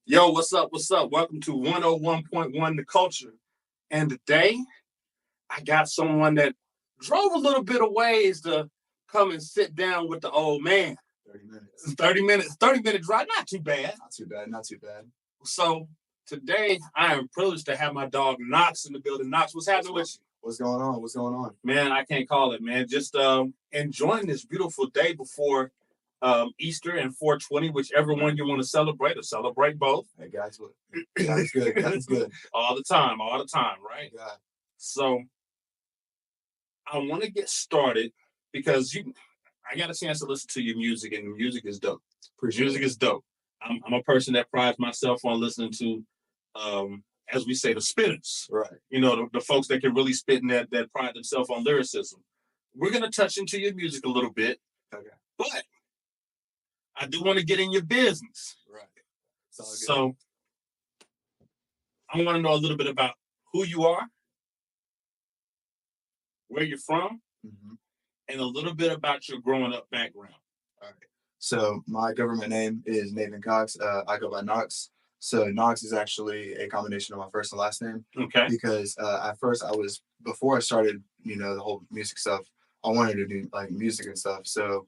Yo, what's up? What's up? Welcome to 101.1 The Culture. And today, I got someone that drove a little bit of ways to come and sit down with the old man. 30 minutes. 30-minute drive, not too bad. Not too bad. So today, I am privileged to have my dog NOX in the building. NOX, what's happening with you? What's going on? Man, I can't call it, man. Just enjoying this beautiful day before Easter and 420, whichever one you want to celebrate, or celebrate both. Hey, guys, that's good. That's good. all the time, right? Yeah. So I want to get started because I got a chance to listen to your music, and the music is dope. Music is dope. I'm a person that prides myself on listening to, as we say, the spitters. Right. You know, the folks that can really spit and that pride themselves on lyricism. We're going to touch into your music a little bit. Okay. But I do want to get in your business. Right. So I want to know a little bit about who you are, where you're from, and a little bit about your growing up background. All right. So my government name is Nathan Cox. I go by NOX. So NOX is actually a combination of my first and last name. Okay. Because at first before I started, the whole music stuff, I wanted to do like music and stuff. So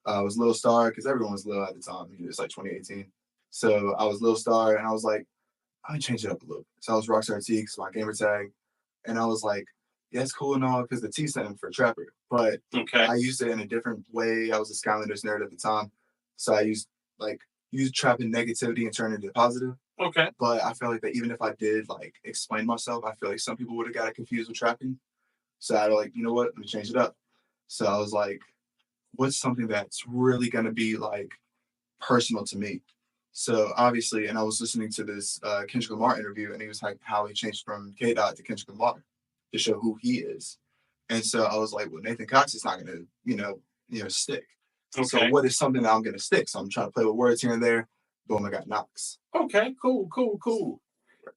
I was Lil Star because everyone was Lil at the time. It's like 2018. So I was Lil Star, and I was like, I'm gonna change it up a little. So I was Rockstar T because my gamer tag, and I was like, yeah, it's cool and all because the T stand for Trapper, but I used it in a different way. I was a Skylanders nerd at the time, so I used trapping negativity and turn it into positive. Okay. But I felt like that even if I did explain myself, I feel like some people would have got it confused with trapping. So I was like, you know what, let me change it up. So I was like, what's something that's really gonna be personal to me? So obviously, and I was listening to this Kendrick Lamar interview, and he was like how he changed from K Dot to Kendrick Lamar to show who he is. And so I was like, well, Nathan Cox is not gonna, stick. Okay. So what is something that I'm gonna stick? So I'm trying to play with words here and there. Boom, I got NOX. Okay, cool.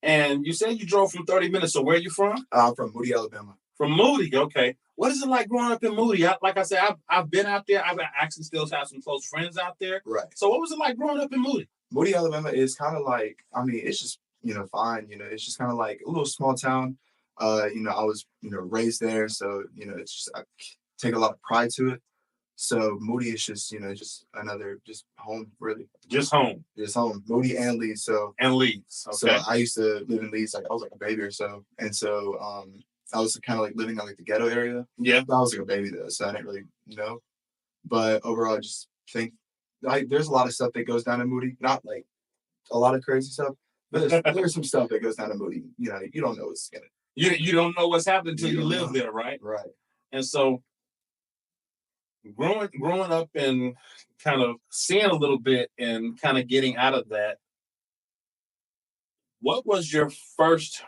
And you said you drove from 30 minutes. So where are you from? I'm from Moody, Alabama. From Moody, okay. What is it like growing up in Moody? Like I said, I've been out there. I've actually still have some close friends out there. Right. So what was it like growing up in Moody? Moody, Alabama is kind of it's just, fine. It's just kind of like a little small town. I was, raised there. So, it's just, I take a lot of pride to it. So Moody is just, just another, just home, really. Just home. Just home. Moody and Leeds. And Leeds. Okay. So I used to live in Leeds. I was like a baby or so. And so I was kind of living in the ghetto area. Yeah. I was a baby though, so I didn't really know. But overall, I just think there's a lot of stuff that goes down in Moody. Not a lot of crazy stuff, but there's some stuff that goes down in Moody. You don't know what's gonna. You don't know what's happening until you live there, right? Right. And so growing up and kind of seeing a little bit and kind of getting out of that, what was your first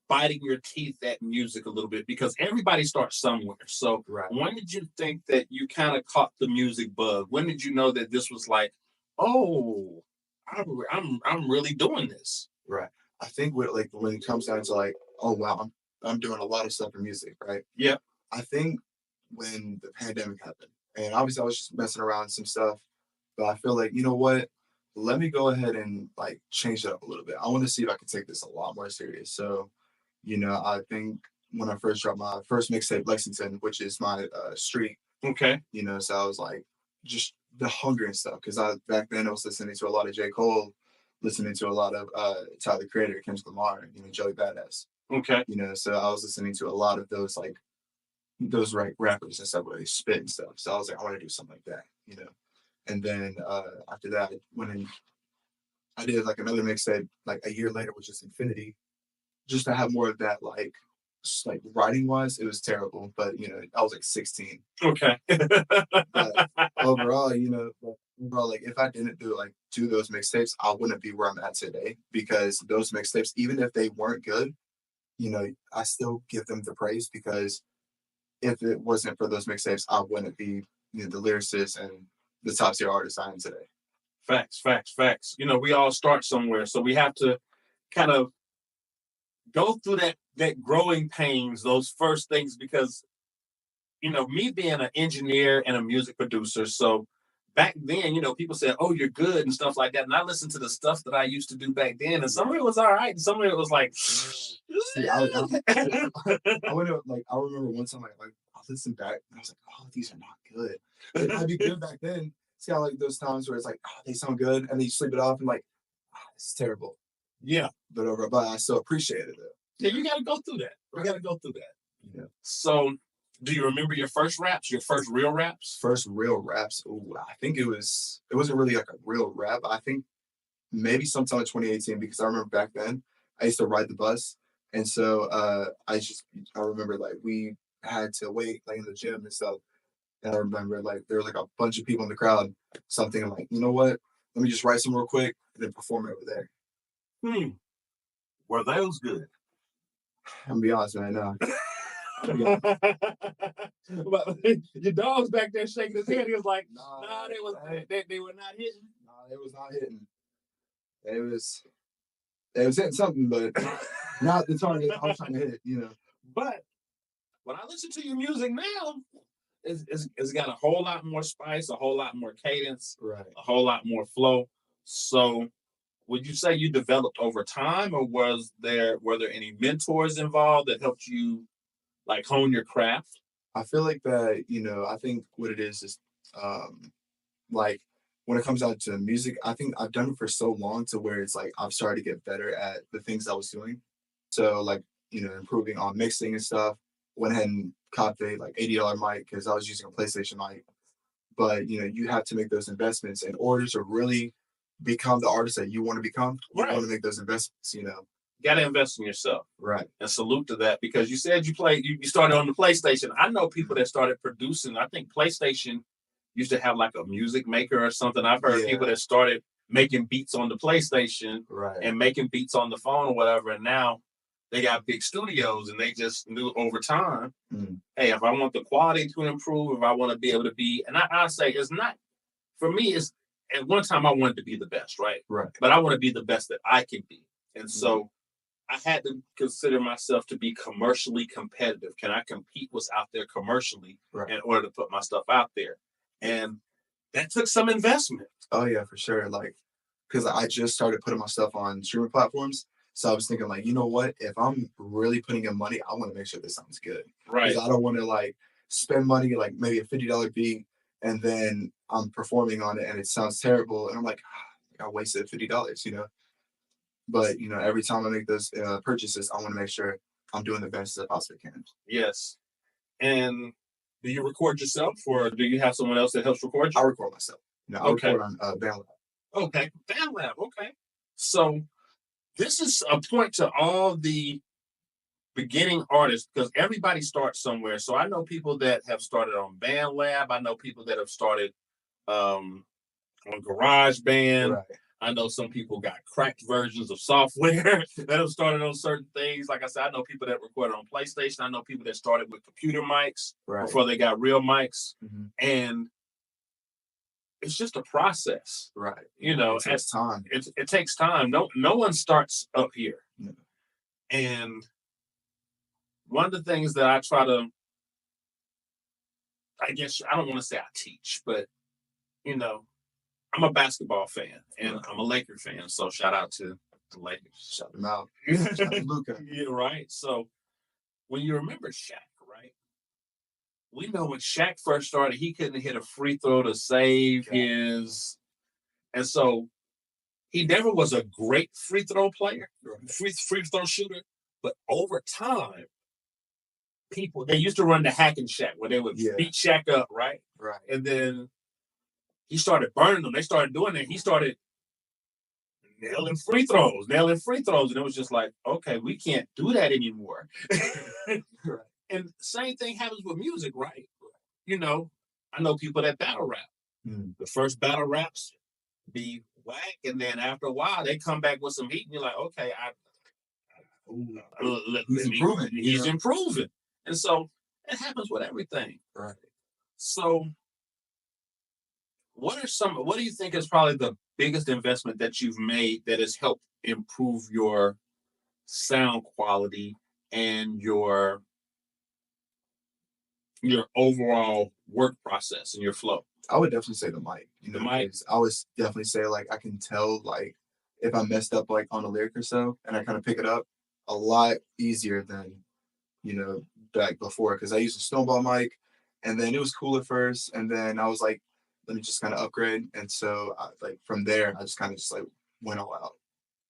biting your teeth at music a little bit? Because everybody starts somewhere. So When did you think that you kind of caught the music bug? When did you know that this was like, oh, I'm really doing this? Right. I think when it comes down to oh wow, I'm doing a lot of stuff in music, right? Yeah. I think when the pandemic happened, and obviously I was just messing around with some stuff, but I feel like, you know what? Let me go ahead and change it up a little bit. I want to see if I can take this a lot more serious. So, I think when I first dropped my first mixtape, Lexington, which is my street. Okay. So I was just the hunger and stuff, because back then I was listening to a lot of J. Cole, listening to a lot of Tyler the Creator, Kendrick Lamar, Joey Badass. Okay. So I was listening to a lot of those rappers and stuff where they spit and stuff. So I was like, I want to do something like that, And then after that, I went and I did another mixtape a year later, which is Infinity, just to have more of that writing wise. It was terrible, but I was 16. Okay. But overall, if I didn't do those mixtapes, I wouldn't be where I'm at today, because those mixtapes, even if they weren't good, I still give them the praise, because if it wasn't for those mixtapes, I wouldn't be the lyricist and the top tier artist I am today. Facts. We all start somewhere, so we have to kind of go through that growing pains, those first things, because me being an engineer and a music producer, so back then, people said, "Oh, you're good" and stuff like that. And I listened to the stuff that I used to do back then, and some of it was all right, and some of it was like, See, I went to, like, I remember one time I listened back and I was like, oh, these are not good. Like, I'd be good back then. See how like those times where it's like, oh, they sound good, and then you sleep it off and like, oh, it's terrible. yeah, But I still appreciated it. yeah, you got to go through that. You Right. got to go through that. Yeah. So, do you remember your first raps? Your first real raps? First real raps. Ooh, I think it wasn't really like a real rap. I think maybe sometime in 2018, because I remember back then I used to ride the bus, and so I remember like we had to wait like in the gym and stuff, and I remember like there were like a bunch of people in the crowd, so I'm thinking like, you know what, let me just write some real quick and then perform it over there. Hmm. Were those good? I'm gonna be honest, man. No. But your dog's back there shaking his head. He was like, Nah, "Nah, they were not hitting." It was not hitting. It was hitting something, but not the target I was trying to hit. But when I listen to your music now, it's got a whole lot more spice, a whole lot more cadence, Right. a whole lot more flow. So, would you say you developed over time, or were there any mentors involved that helped you like hone your craft? I feel like that, I think what it is like when it comes out to music, I think I've done it for so long to where it's like I've started to get better at the things I was doing. So like, improving on mixing and stuff. Went ahead and copped a like $80 mic because I was using a PlayStation mic. But you have to make those investments in order to really become the artist that you want to become. You Right. want to make those investments. You got to invest in yourself. Right. And salute to that, because you said you started on the PlayStation. I know people that started producing. I think PlayStation used to have like a music maker or something. I've heard people that started making beats on the PlayStation Right. and making beats on the phone or whatever. And now they got big studios, and they just knew over time, hey, if I want the quality to improve, if I want to be able to be, and I say it's not, for me, it's at one time I wanted to be the best, right? Right. But I want to be the best that I can be. And so I had to consider myself to be commercially competitive. Can I compete what's out there commercially in order to put my stuff out there? And that took some investment. Oh yeah, for sure. Like, because I just started putting my stuff on streaming platforms. So I was thinking, like, you know what? If I'm really putting in money, I want to make sure this sounds good. Right. Because I don't want to like spend money, like maybe a $50 beat, and then I'm performing on it and it sounds terrible, and I'm like, I wasted $50. But every time I make those purchases, I want to make sure I'm doing the best as I possibly can. Yes. And do you record yourself, or do you have someone else that helps record you? I record myself. I record on BandLab. Okay, BandLab. Okay. So this is a point to all the beginning artists, because everybody starts somewhere. So I know people that have started on BandLab. I know people that have started on GarageBand. Right. I know some people got cracked versions of software that have started on certain things. Like I said, I know people that recorded on PlayStation. I know people that started with computer mics before they got real mics. And it's just a process. Right. It takes time. It takes time. No one starts up here. No. And one of the things that I try to, I guess I don't want to say I teach, but I'm a basketball fan and I'm a Laker fan. So shout out to the Lakers. Shout them out. Shout out to Luka. Yeah, right. So when you remember Shaq, right? We know when Shaq first started, he couldn't hit a free throw to save his, and so he never was a great free throw player, free throw shooter. But over time, they used to run the hacking Shaq where they would beat Shaq up, right? Right. And then he started burning them. They started doing it. He started nailing free throws. And it was just like, okay, we can't do that anymore. Right. And same thing happens with music, right? I know people that battle rap. The first battle raps be whack, and then after a while, they come back with some heat, and you're like, okay, he's improving. And so it happens with everything. Right. So what do you think is probably the biggest investment that you've made that has helped improve your sound quality and your your overall work process and your flow? I would definitely say the mic. The mic. 'Cause I would definitely say like I can tell like if I messed up like on a lyric or so, and I kind of pick it up a lot easier than you know back before because I used a snowball mic, and then it was cool at first, and then I was like, let me just kind of upgrade, and so like from there I just kind of just like went all out.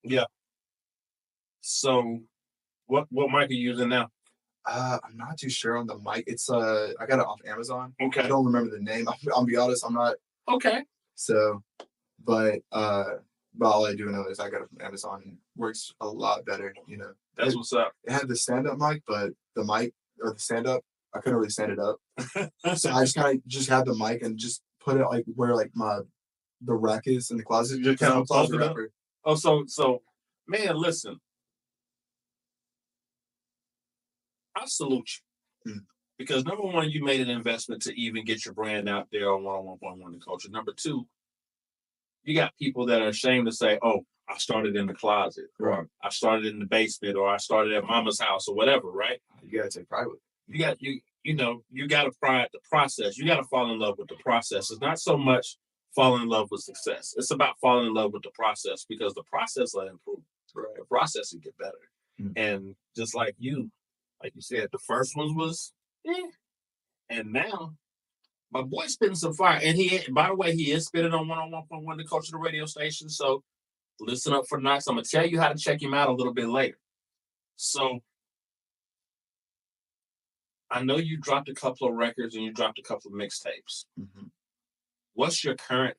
Yeah. So what mic are you using now? I'm not too sure on the mic. It's I got it off Amazon. I Okay. don't remember the name. I'll be honest, I'm not. Okay. So, but all I do know is I got it from Amazon and it works a lot better. That's what's up. It had the stand up mic, but the mic or the stand up, I couldn't really stand it up. So I just kind of just had the mic and just put it like where like the rack is in the closet. You Because kind I'm a of closet close it up. rapper. Oh, so man, listen, I salute you. Mm. Because number one, you made an investment to even get your brand out there on 101.1 The Culture. Number two, you got people that are ashamed to say, "Oh, I started in the closet, Right. or I started in the basement, or I started at mama's house, or whatever." Right? You gotta take pride with it. You got to pride the process. You got to fall in love with the process. It's not so much falling in love with success. It's about falling in love with the process because the process will improve. Right. The process will get better. Mm. And just like you said, the first one was, and now my boy's spitting some fire. And by the way, he is spitting on 101.1 The Culture, the radio station. So listen up for NOX. I'm gonna tell you how to check him out a little bit later. So I know you dropped a couple of records and you dropped a couple of mixtapes. Mm-hmm. What's your current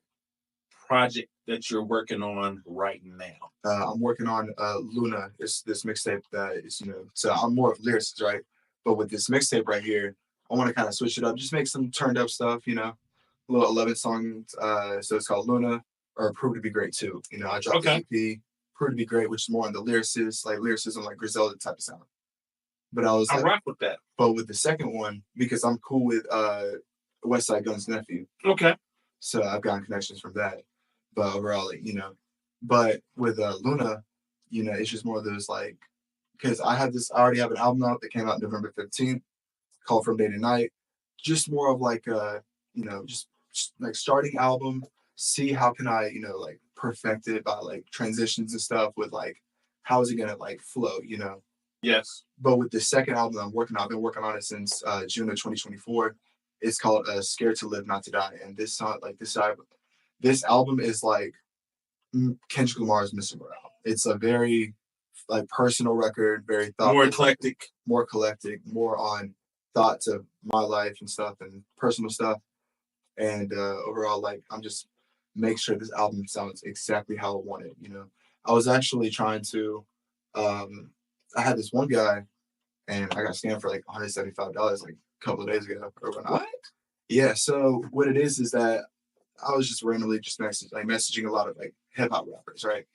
project that you're working on right now? I'm working on Luna. It's this mixtape that is, so I'm more of lyricist, right? But with this mixtape right here, I want to kind of switch it up, just make some turned up stuff, a little 11 songs. So it's called Luna or Prove to Be Great too. I dropped the EP, Prove to Be Great, which is more on the lyricism, like Griselda type of sound. But I was I like, rock with that. but with the second one, because I'm cool with West Side Gun's nephew. Okay. So I've gotten connections from that. But overall, like, but with Luna, it's just more of those like, because I already have an album out that came out November 15th called From Day to Night. Just more of like, just like starting album, see how can I, like perfect it by like transitions and stuff with like, how is it going to like flow, Yes. But with the second album that I'm working on, I've been working on it since June of 2024. It's called "Scared to Live, Not to Die," and this song, like this album is like Kendrick Lamar's "Mr. Morale." It's a very like personal record, very thoughtful, more eclectic, more on thoughts of my life and stuff and personal stuff. And overall, like I'm just make sure this album sounds exactly how I want it. I was actually trying to. I had this one guy and I got scammed for like $175 like a couple of days ago. What? Yeah. So what it is that I was just randomly just messaging a lot of like hip hop rappers, right?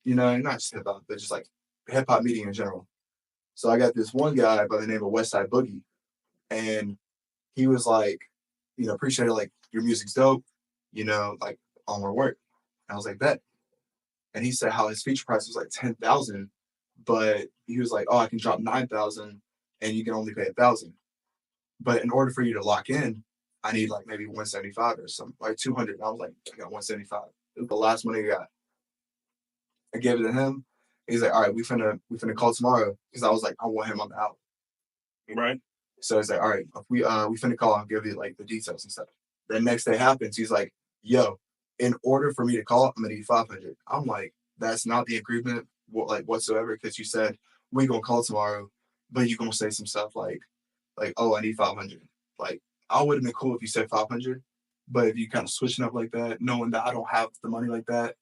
Not just hip hop, but just like hip hop media in general. So I got this one guy by the name of Westside Boogie, and he was like, appreciate it, like your music's dope, like I want to work. And I was like, bet. And he said how his feature price was like 10,000, but he was like, oh, I can drop 9,000, and you can only pay 1,000. But in order for you to lock in, I need like maybe 175 or something, like 200. And I was like, I got 175. It was the last money I got. I gave it to him. He's like, all right, we finna call tomorrow because I was like, I want him on the album. Right. So he's like, all right, if we finna call, I'll give you like the details and stuff. The next day happens, he's like, yo, in order for me to call, I'm gonna need 500. I'm like, that's not the agreement, whatsoever, because you said we gonna call tomorrow, but you gonna say some stuff like, oh, I need 500. Like, I would have been cool if you said 500, but if you kind of switching up like that, knowing that I don't have the money like that,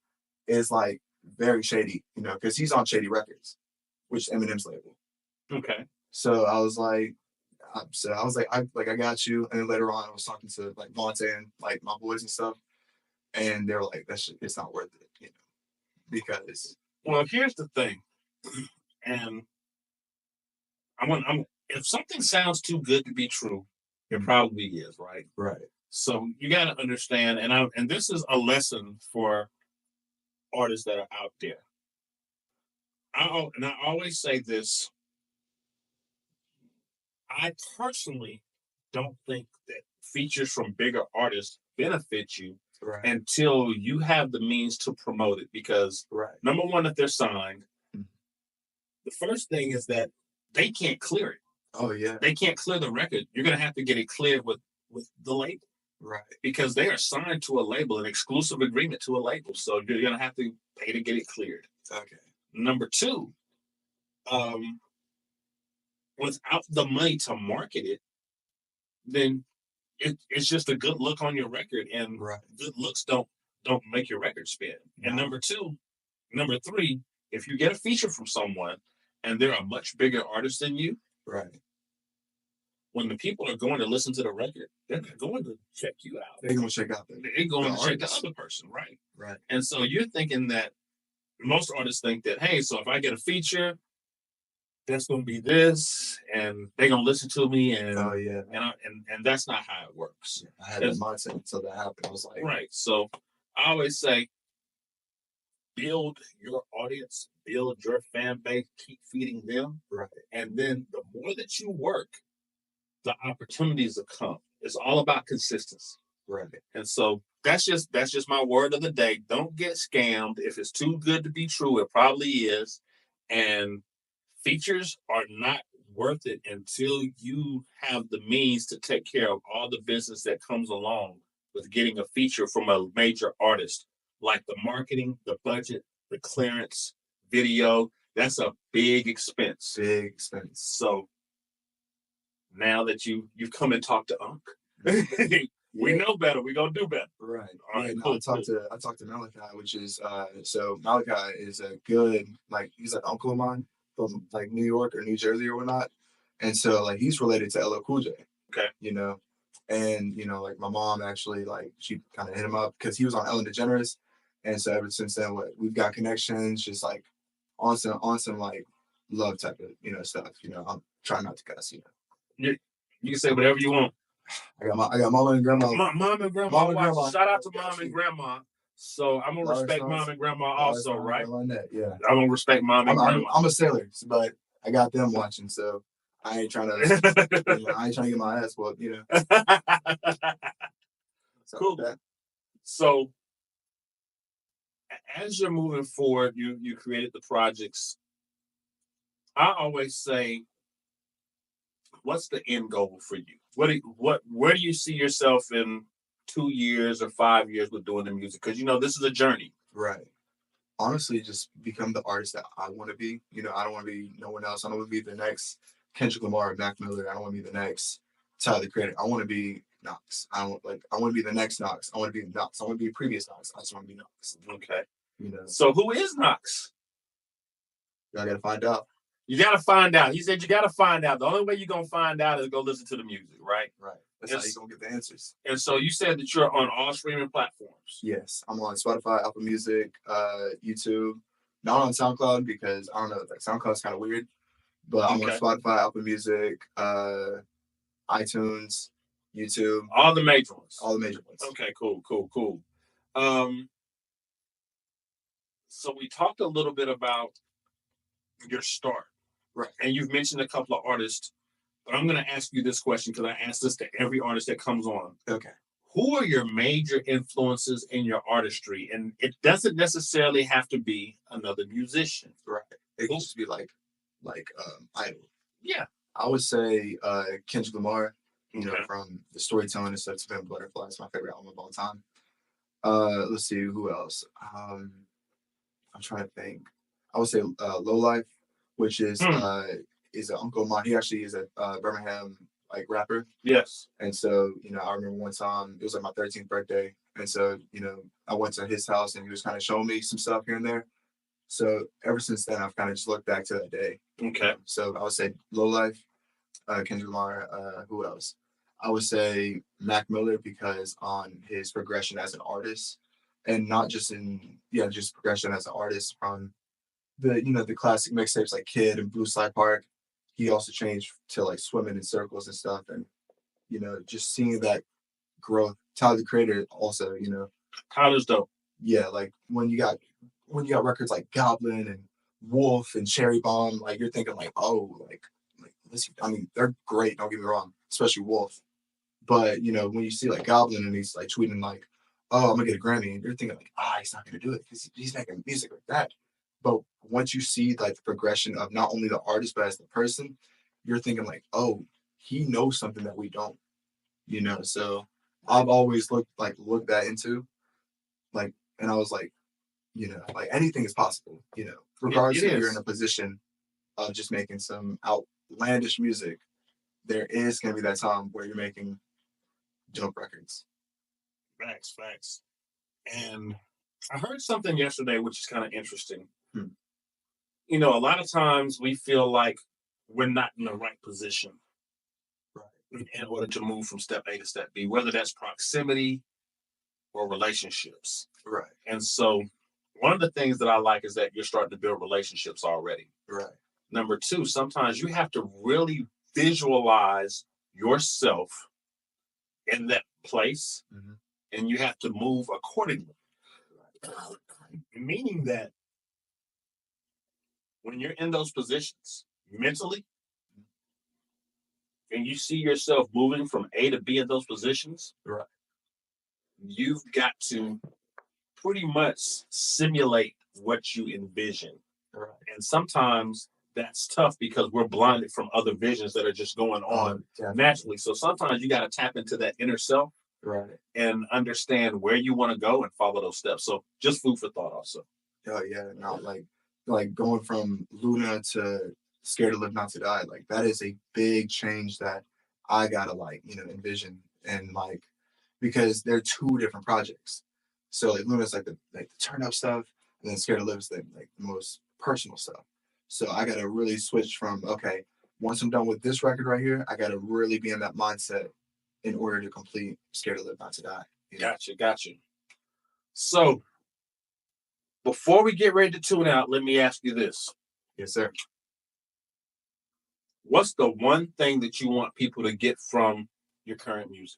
is like very shady, because he's on Shady Records, which is Eminem's label. Okay. So I was like, I got you. And then later on, I was talking to like Monte and like my boys and stuff, and they were like, it's not worth it, because. Well, here's the thing, and I'm if something sounds too good to be true, it probably is, right? Right. So you got to understand, and this is a lesson for artists that are out there. I always say this. I personally don't think that features from bigger artists benefit you Right. until you have the means to promote it. Because Right. number one, if they're signed, Mhm. the first thing is that they can't clear it. Oh yeah. They can't clear the record. You're gonna have to get it cleared with the label Right. because they are signed to a label, an exclusive agreement to a label. So you're gonna have to pay to get it cleared. Okay. Number two, um, without the money to market it, then it's just a good look on your record, and Right. good looks don't make your record spin. And No. number three, if you get a feature from someone and they're a much bigger artist than you, Right. when the people are going to listen to the record, they're not going to check you out. They're gonna check out They're going to check the artist. other person, right? Right. And so you're thinking that most artists think that, hey, so if I get a feature, that's going to be this, and they're going to listen to me, and Oh yeah. and that's not how it works. I had that mindset until that happened. I was like, Right. So I always say, build your audience, build your fan base, keep feeding them, right. and then the more that you work, the opportunities will come. It's all about consistency. Right. And so that's just my word of the day. Don't get scammed. If it's too good to be true, it probably is. And features are not worth it until you have the means to take care of all the business that comes along with getting a feature from a major artist, like the marketing, the budget, the clearance, video. That's a big expense. Big expense. So now that you've come and talked to Unc, we know better. We're gonna do better. Right. All right. Yeah, no, Cool. I talked to Malachi, which is so Malachi is a good, like, he's an uncle of mine from like New York or New Jersey or whatnot. And so like he's related to LL Cool J. Okay. You know. And like my mom actually, like, she kind of hit him up because he was on Ellen DeGeneres. And so ever since then, we've got connections, just like on some like love type of stuff. I'm trying not to cuss. You can say whatever you want. I got mama and grandma. Mom and grandma. Mom and grandma. Shout out to mom and grandma. So I'm gonna respect mom and grandma also, right? Yeah. I'm gonna respect mom and grandma. I'm a sailor, but I got them watching, so I ain't trying to. I ain't trying to get my ass whooped, Cool. So as you're moving forward, you created the projects. I always say, what's the end goal for you? Where do you see yourself in 2 years or 5 years with doing the music? Because this is a journey. Right. Honestly, just become the artist that I want to be. I don't want to be no one else. I don't want to be the next Kendrick Lamar or Mac Miller. I don't want to be the next Tyler the Creator. I want to be NOX. I want to be the next NOX. I want to be NOX. I want to be previous NOX. I just want to be NOX. Okay. So who is NOX? Y'all gotta find out. You gotta find out. He said you gotta find out. The only way you're gonna find out is go listen to the music, right? Right. That's how you're gonna get the answers. And so you said that you're on all streaming platforms. Yes, I'm on Spotify, Apple Music, YouTube. Not on SoundCloud because I don't know, like SoundCloud's kind of weird. But I'm on Spotify, Apple Music, iTunes, YouTube. All the major ones. All the major ones. Okay, cool. So we talked a little bit about your start. Right. And you've mentioned a couple of artists, but I'm going to ask you this question because I ask this to every artist that comes on. Okay. Who are your major influences in your artistry? And it doesn't necessarily have to be another musician. Right. It can just be like idol. Yeah. I would say Kendrick Lamar, from the storytelling and stuff to Butterflies, my favorite album of all time. Let's see, who else? I'm trying to think. I would say Low Life, which is an uncle of mine. He actually is a Birmingham rapper. Yes. And so, I remember one time it was like my 13th birthday. And so, I went to his house and he was kind of showing me some stuff here and there. So ever since then, I've kind of just looked back to that day. Okay. So I would say Low Life, Kendrick Lamar, who else? I would say Mac Miller because on his progression as an artist, and not just just progression as an artist from the classic mixtapes like Kid and Blue Slide Park. He also changed to like swimming in circles and stuff, and just seeing that growth. Tyler the Creator also, Tyler's dope. Yeah, like when you got records like Goblin and Wolf and Cherry Bomb, like you're thinking like, oh, like listen, I mean, they're great. Don't get me wrong, especially Wolf. But when you see like Goblin and he's like tweeting like, "Oh, I'm gonna get a Grammy," and you're thinking like, he's not gonna do it because he's making music like that. But once you see like the progression of not only the artist but as the person, you're thinking like, "Oh, he knows something that we don't." So I've always looked that into like, and I was like, like anything is possible. Regardless if you're in a position of just making some outlandish music, there is gonna be that time where you're making dope records. Facts. And I heard something yesterday, which is kind of interesting. A lot of times we feel like we're not in the right position in order to move from step A to step B, whether that's proximity or relationships. Right. And so one of the things that I like is that you're starting to build relationships already. Right. Number two, sometimes you have to really visualize yourself in that place, and you have to move accordingly. Meaning that when you're in those positions mentally, and you see yourself moving from A to B in those positions, right, you've got to pretty much simulate what you envision. Right. And sometimes that's tough because we're blinded from other visions that are just going on naturally. So sometimes you got to tap into that inner self, right, and understand where you want to go and follow those steps. So just food for thought also. Oh yeah, no, like going from Luna to Scared to Live Not to Die, like that is a big change that I gotta envision, and because they're two different projects. So like Luna's like the turn up stuff, and then Scared to Live is the most personal stuff. So I gotta really switch from, okay, once I'm done with this record right here, I gotta really be in that mindset in order to complete Scared to Live Not to Die. Gotcha. So before we get ready to tune out, let me ask you this. Yes, sir. What's the one thing that you want people to get from your current music?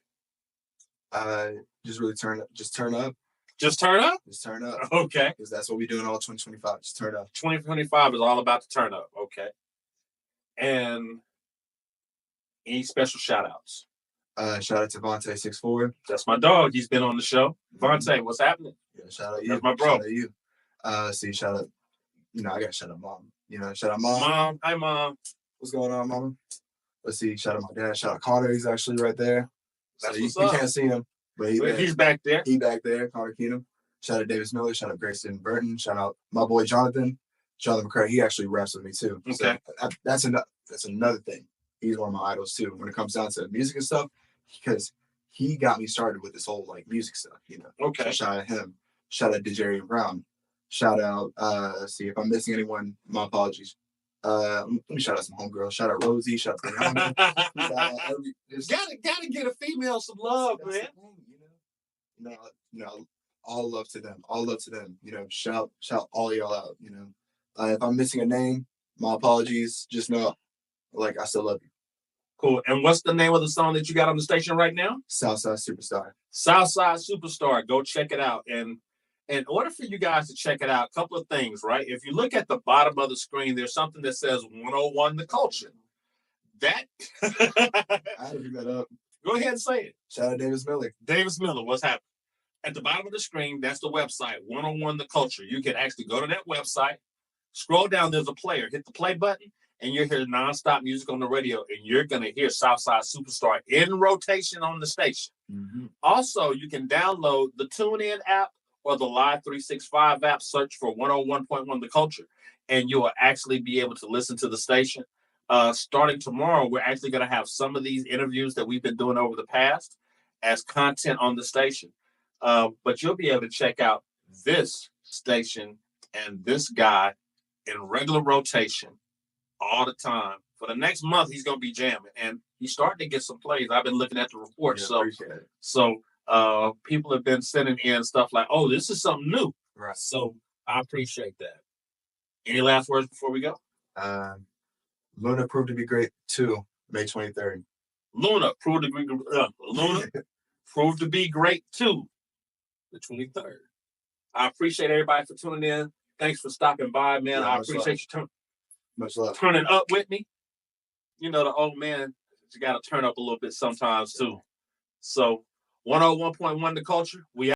Just really turn up. Just turn up? Just turn up? Just turn up. Okay. Because that's what we're doing all 2025. Just turn up. 2025 is all about the turn up. Okay. And any special shout outs? Shout out to Vontae64. That's my dog. He's been on the show. Vontae, what's happening? Yeah, shout out you. That's my bro. Shout out you. Shout out. I got to shout out mom. Shout out mom. Mom. Hi, mom. What's going on, mama? Let's see. Shout out my dad. Shout out Connor. He's actually right there. That's so what's you up. Can't see him, but he's back there. He's back there. Connor Keenum. Shout out Davis Miller. Shout out Grayson Burton. Shout out my boy Jonathan McCray. He actually raps with me too. Okay. So that's another thing. He's one of my idols too when it comes down to music and stuff, because he got me started with this whole music stuff. Okay. So shout out him. Shout out Dejarian Brown. Shout out. Let's see if I'm missing anyone. My apologies. Let me shout out some homegirls. Shout out Rosie. Shout out Brianna. Gotta get a female some love, man. All love to them. All love to them. Shout all y'all out. If I'm missing a name, my apologies. Just know, I still love you. Cool. And what's the name of the song that you got on the station right now? Southside Superstar. Southside Superstar. Go check it out. And in order for you guys to check it out, a couple of things, right? If you look at the bottom of the screen, there's something that says 101 The Culture. That I had to pick that up. Go ahead and say it. Shout out Davis Miller. Davis Miller, what's happening? At the bottom of the screen, that's the website, 101 The Culture. You can actually go to that website, scroll down, there's a player, hit the play button, and you'll hear nonstop music on the radio, and you're going to hear Southside Superstar in rotation on the station. Mm-hmm. Also, you can download the TuneIn app or the Live 365 app, search for 101.1 The Culture, and you will actually be able to listen to the station. Starting tomorrow, we're actually going to have some of these interviews that we've been doing over the past as content on the station. But you'll be able to check out this station and this guy in regular rotation all the time. For the next month, he's going to be jamming, and he's starting to get some plays. I've been looking at the report. So people have been sending in stuff like, oh, this is something new. Right. So I appreciate that. Any last words before we go? Luna proved to be great too, May 23rd. Luna proved to be great too, the 23rd. I appreciate everybody for tuning in. Thanks for stopping by, man. Yeah, I appreciate you much love. Turning up with me. The old man, you got to turn up a little bit sometimes too. So 101.1 The Culture, we